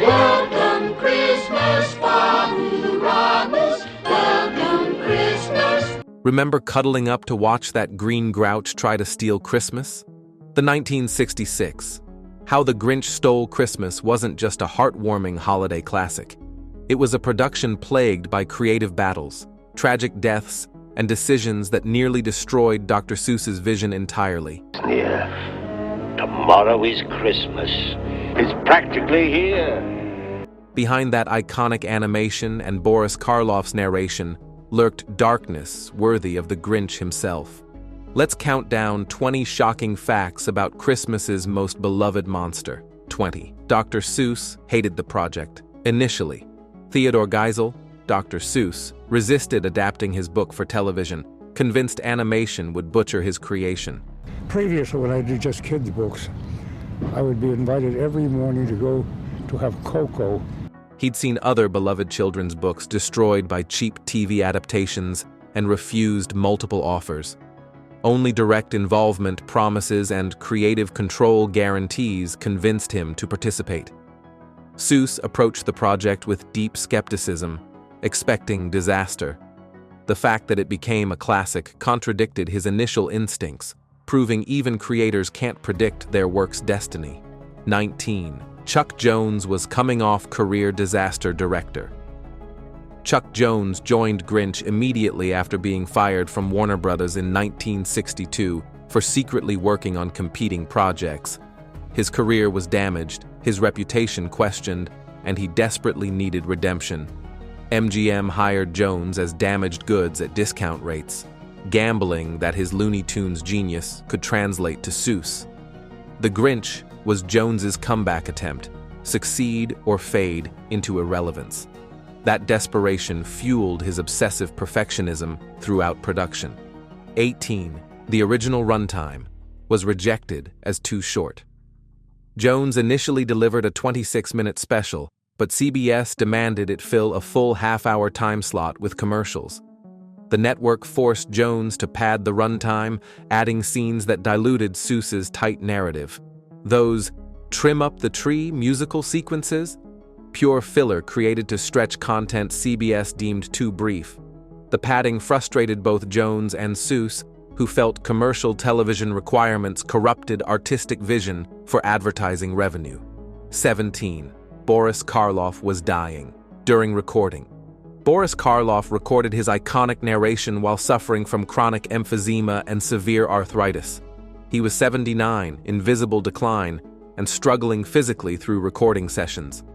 Welcome Christmas, Bahuramus. Welcome Christmas. Remember cuddling up to watch that green grouch try to steal Christmas? The 1966 How the Grinch Stole Christmas wasn't just a heartwarming holiday classic. It was a production plagued by creative battles, tragic deaths, and decisions that nearly destroyed Dr. Seuss's vision entirely. Near. Tomorrow is Christmas. It's practically here. Behind that iconic animation and Boris Karloff's narration lurked darkness worthy of the Grinch himself. Let's count down 20 shocking facts about Christmas's most beloved monster. 20. Dr. Seuss hated the project. Initially, Theodore Geisel, Dr. Seuss, resisted adapting his book for television, convinced animation would butcher his creation. Previously, when I did just kids' books, I would be invited every morning to go to have cocoa. He'd seen other beloved children's books destroyed by cheap TV adaptations and refused multiple offers. Only direct involvement promises and creative control guarantees convinced him to participate. Seuss approached the project with deep skepticism, expecting disaster. The fact that it became a classic contradicted his initial instincts, proving even creators can't predict their work's destiny. 19. Chuck Jones was coming off career disaster director. Chuck Jones joined Grinch immediately after being fired from Warner Brothers in 1962 for secretly working on competing projects. His career was damaged, his reputation questioned, and he desperately needed redemption. MGM hired Jones as damaged goods at discount rates, gambling that his Looney Tunes genius could translate to Seuss. The Grinch was Jones's comeback attempt, succeed or fade into irrelevance. That desperation fueled his obsessive perfectionism throughout production. 18. The original runtime was rejected as too short. Jones initially delivered a 26-minute special, but CBS demanded it fill a full half-hour time slot with commercials. The network forced Jones to pad the runtime, adding scenes that diluted Seuss's tight narrative. Those trim-up-the-tree musical sequences? Pure filler created to stretch content CBS deemed too brief. The padding frustrated both Jones and Seuss, who felt commercial television requirements corrupted artistic vision for advertising revenue. 17. Boris Karloff was dying. During recording, Boris Karloff recorded his iconic narration while suffering from chronic emphysema and severe arthritis. He was 79, in visible decline, and struggling physically through recording sessions.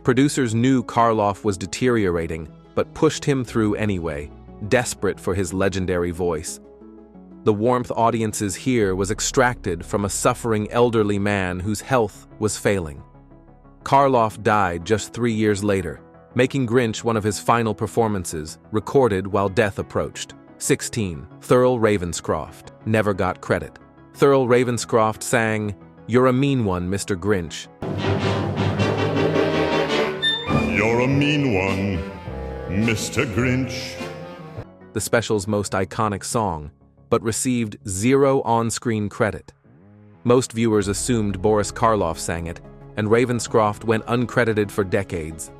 Producers knew Karloff was deteriorating, but pushed him through anyway, desperate for his legendary voice. The warmth audiences hear was extracted from a suffering elderly man whose health was failing. Karloff died just 3 years later, making Grinch one of his final performances, recorded while death approached. 16. Thurl Ravenscroft never got credit. Thurl Ravenscroft sang, "You're a mean one, Mr. Grinch." You're a mean one, Mr. Grinch. The special's most iconic song, but received zero on-screen credit. Most viewers assumed Boris Karloff sang it, and Ravenscroft went uncredited for decades.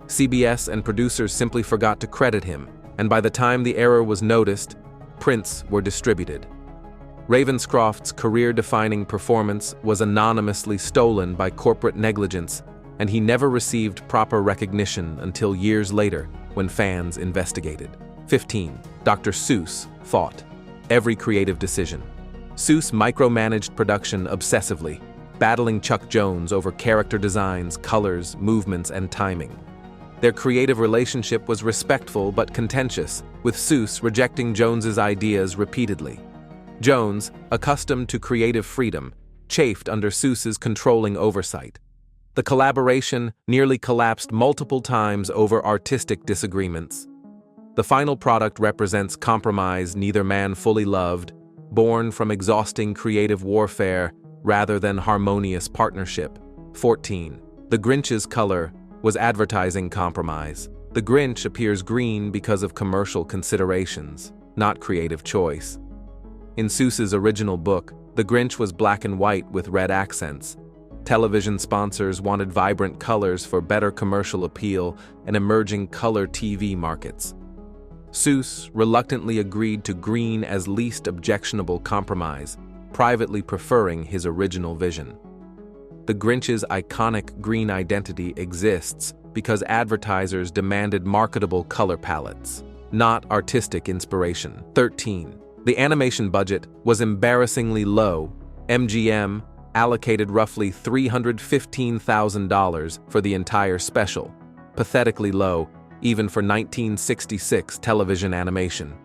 CBS and producers simply forgot to credit him, and by the time the error was noticed, prints were distributed. Ravenscroft's career-defining performance was anonymously stolen by corporate negligence, and he never received proper recognition until years later when fans investigated. 15. Dr. Seuss fought every creative decision. Seuss micromanaged production obsessively, battling Chuck Jones over character designs, colors, movements, and timing. Their creative relationship was respectful but contentious, with Seuss rejecting Jones's ideas repeatedly. Jones, accustomed to creative freedom, chafed under Seuss's controlling oversight. The collaboration nearly collapsed multiple times over artistic disagreements. The final product represents compromise neither man fully loved, born from exhausting creative warfare rather than harmonious partnership. 14. The Grinch's color was advertising compromise. The Grinch appears green because of commercial considerations, not creative choice. In Seuss's original book, the Grinch was black and white with red accents. Television sponsors wanted vibrant colors for better commercial appeal and emerging color TV markets. Seuss reluctantly agreed to green as least objectionable compromise, privately preferring his original vision. The Grinch's iconic green identity exists because advertisers demanded marketable color palettes, not artistic inspiration. 13. The animation budget was embarrassingly low. MGM allocated roughly $315,000 for the entire special, pathetically low even for 1966 television animation.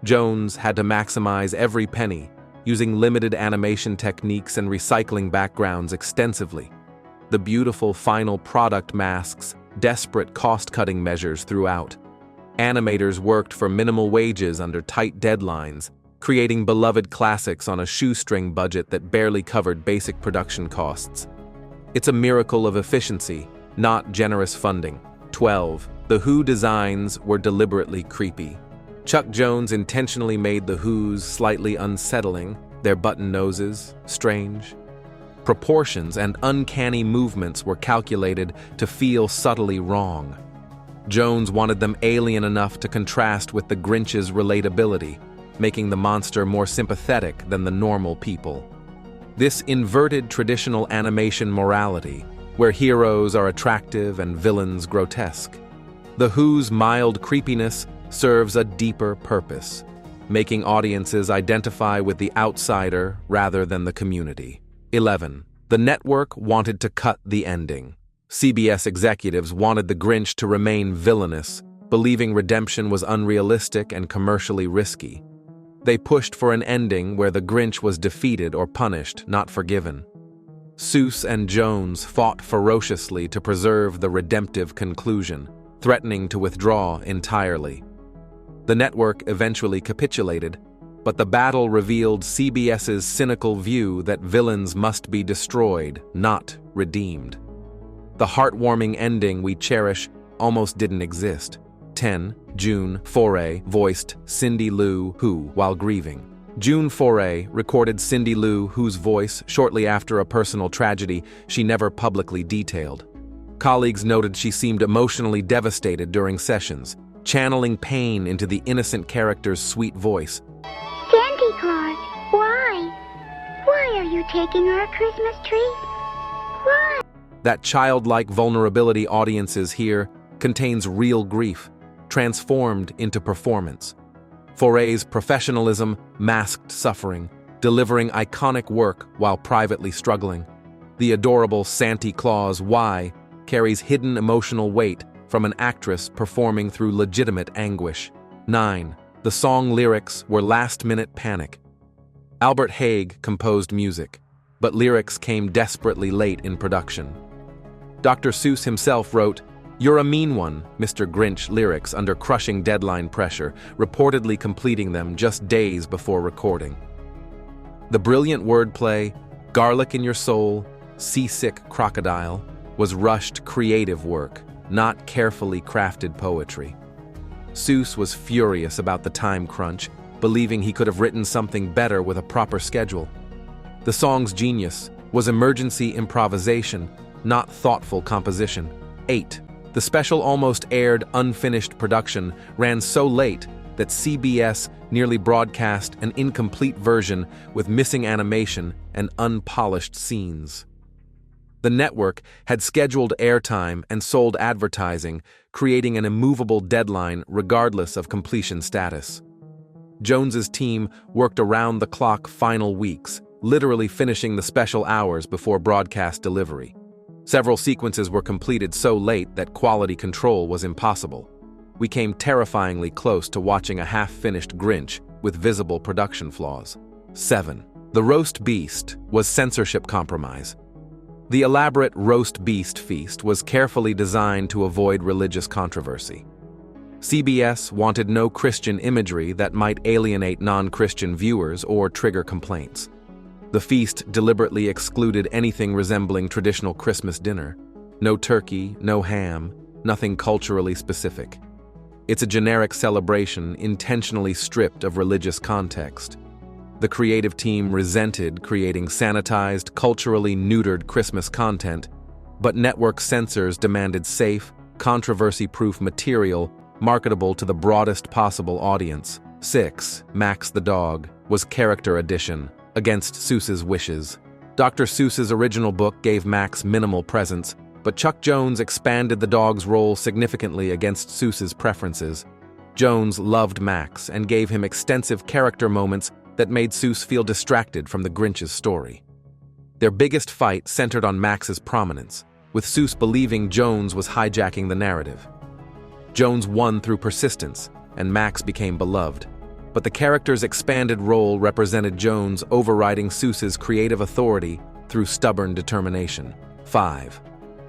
Jones had to maximize every penny, using limited animation techniques and recycling backgrounds extensively. The beautiful final product masks desperate cost-cutting measures throughout. Animators worked for minimal wages under tight deadlines, creating beloved classics on a shoestring budget that barely covered basic production costs. It's a miracle of efficiency, not generous funding. 12. The Who designs were deliberately creepy. Chuck Jones intentionally made the Who's slightly unsettling, their button noses strange. Proportions and uncanny movements were calculated to feel subtly wrong. Jones wanted them alien enough to contrast with the Grinch's relatability, making the monster more sympathetic than the normal people. This inverted traditional animation morality, where heroes are attractive and villains grotesque. The Who's mild creepiness serves a deeper purpose, making audiences identify with the outsider rather than the community. 11. The network wanted to cut the ending. CBS executives wanted the Grinch to remain villainous, believing redemption was unrealistic and commercially risky. They pushed for an ending where the Grinch was defeated or punished, not forgiven. Seuss and Jones fought ferociously to preserve the redemptive conclusion, threatening to withdraw entirely. The network eventually capitulated, but the battle revealed CBS's cynical view that villains must be destroyed, not redeemed. The heartwarming ending we cherish almost didn't exist. 10. June Foray voiced Cindy Lou Who while grieving. June Foray recorded Cindy Lou Who's voice shortly after a personal tragedy she never publicly detailed. Colleagues noted she seemed emotionally devastated during sessions, channeling pain into the innocent character's sweet voice. Santa Claus, why? Why are you taking our Christmas tree? Why? That childlike vulnerability audiences hear contains real grief, transformed into performance. Foray's professionalism masked suffering, delivering iconic work while privately struggling. The adorable Santa Claus Why carries hidden emotional weight from an actress performing through legitimate anguish. 9. The song lyrics were last-minute panic. Albert Haig composed music, but lyrics came desperately late in production. Dr. Seuss himself wrote, "You're a mean one, Mr. Grinch" lyrics under crushing deadline pressure, reportedly completing them just days before recording. The brilliant wordplay, "garlic in your soul, seasick crocodile," was rushed creative work, not carefully crafted poetry. Seuss was furious about the time crunch, believing he could have written something better with a proper schedule. The song's genius was emergency improvisation, not thoughtful composition. 8. The special almost aired unfinished production ran so late that CBS nearly broadcast an incomplete version with missing animation and unpolished scenes. The network had scheduled airtime and sold advertising, creating an immovable deadline regardless of completion status. Jones's team worked around-the-clock final weeks, literally finishing the special hours before broadcast delivery. Several sequences were completed so late that quality control was impossible. We came terrifyingly close to watching a half-finished Grinch with visible production flaws. 7. The roast beast was censorship compromise. The elaborate roast beast feast was carefully designed to avoid religious controversy. CBS wanted no Christian imagery that might alienate non-Christian viewers or trigger complaints. The feast deliberately excluded anything resembling traditional Christmas dinner. No turkey, no ham, nothing culturally specific. It's a generic celebration intentionally stripped of religious context. The creative team resented creating sanitized, culturally neutered Christmas content, but network censors demanded safe, controversy-proof material marketable to the broadest possible audience. 6. Max the Dog was character addition, against Seuss's wishes. Dr. Seuss's original book gave Max minimal presence, but Chuck Jones expanded the dog's role significantly against Seuss's preferences. Jones loved Max and gave him extensive character moments that made Seuss feel distracted from the Grinch's story. Their biggest fight centered on Max's prominence, with Seuss believing Jones was hijacking the narrative. Jones won through persistence, and Max became beloved. But the character's expanded role represented Jones overriding Seuss's creative authority through stubborn determination. 5.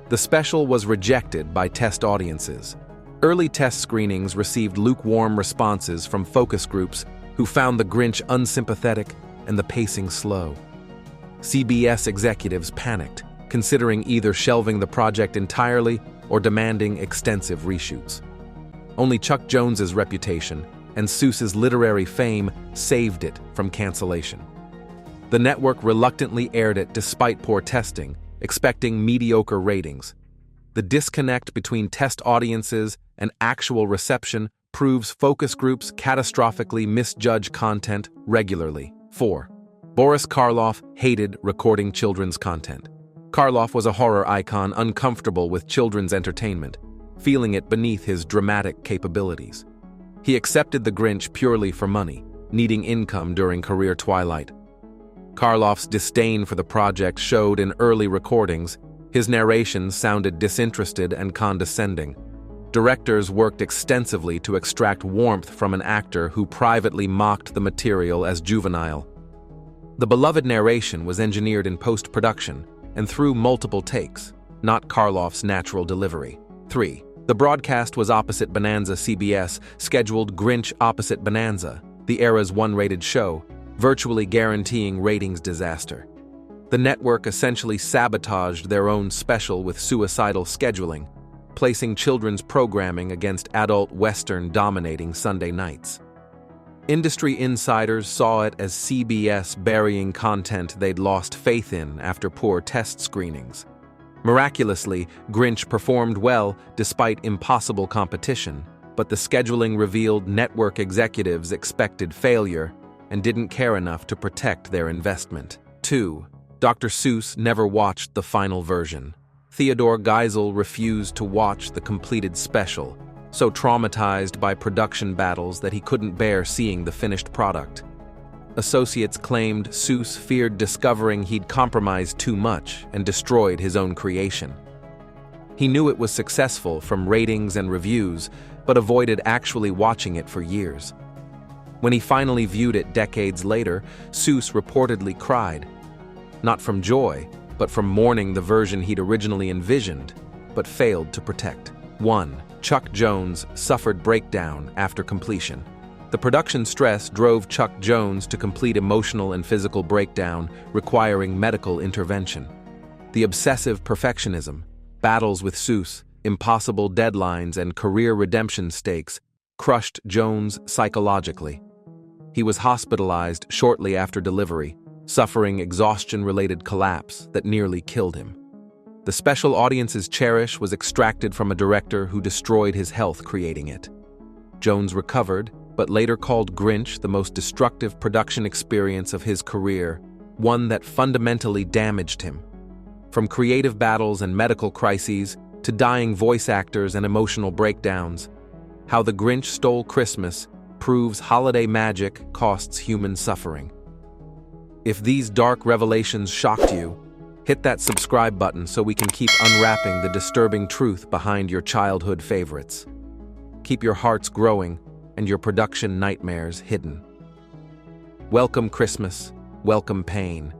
The special was rejected by test audiences. Early test screenings received lukewarm responses from focus groups who found the Grinch unsympathetic and the pacing slow. CBS executives panicked, considering either shelving the project entirely or demanding extensive reshoots. Only Chuck Jones's reputation and Seuss's literary fame saved it from cancellation. The network reluctantly aired it despite poor testing, expecting mediocre ratings. The disconnect between test audiences and actual reception proves focus groups catastrophically misjudge content regularly. 4. Boris Karloff hated recording children's content. Karloff was a horror icon uncomfortable with children's entertainment, feeling it beneath his dramatic capabilities. He accepted the Grinch purely for money, needing income during career twilight. Karloff's disdain for the project showed in early recordings. His narration sounded disinterested and condescending. Directors worked extensively to extract warmth from an actor who privately mocked the material as juvenile. The beloved narration was engineered in post-production and through multiple takes, not Karloff's natural delivery. 3. The broadcast was opposite Bonanza. CBS scheduled Grinch opposite Bonanza, the era's one-rated show, virtually guaranteeing ratings disaster. The network essentially sabotaged their own special with suicidal scheduling, placing children's programming against adult Western dominating Sunday nights. Industry insiders saw it as CBS burying content they'd lost faith in after poor test screenings. Miraculously, Grinch performed well despite impossible competition, but the scheduling revealed network executives expected failure and didn't care enough to protect their investment. 2. Dr. Seuss never watched the final version. Theodore Geisel refused to watch the completed special, so traumatized by production battles that he couldn't bear seeing the finished product. Associates claimed Seuss feared discovering he'd compromised too much and destroyed his own creation. He knew it was successful from ratings and reviews, but avoided actually watching it for years. When he finally viewed it decades later, Seuss reportedly cried. Not from joy, but from mourning the version he'd originally envisioned, but failed to protect. 1. Chuck Jones suffered breakdown after completion. The production stress drove Chuck Jones to complete emotional and physical breakdown, requiring medical intervention. The obsessive perfectionism, battles with Seuss, impossible deadlines, and career redemption stakes crushed Jones psychologically. He was hospitalized shortly after delivery, suffering exhaustion-related collapse that nearly killed him. The special audience's cherish was extracted from a director who destroyed his health creating it. Jones recovered, but later called Grinch the most destructive production experience of his career, one that fundamentally damaged him. From creative battles and medical crises to dying voice actors and emotional breakdowns, How the Grinch Stole Christmas proves holiday magic costs human suffering. If these dark revelations shocked you, hit that subscribe button so we can keep unwrapping the disturbing truth behind your childhood favorites. Keep your hearts growing and your production nightmares hidden. Welcome Christmas, welcome pain,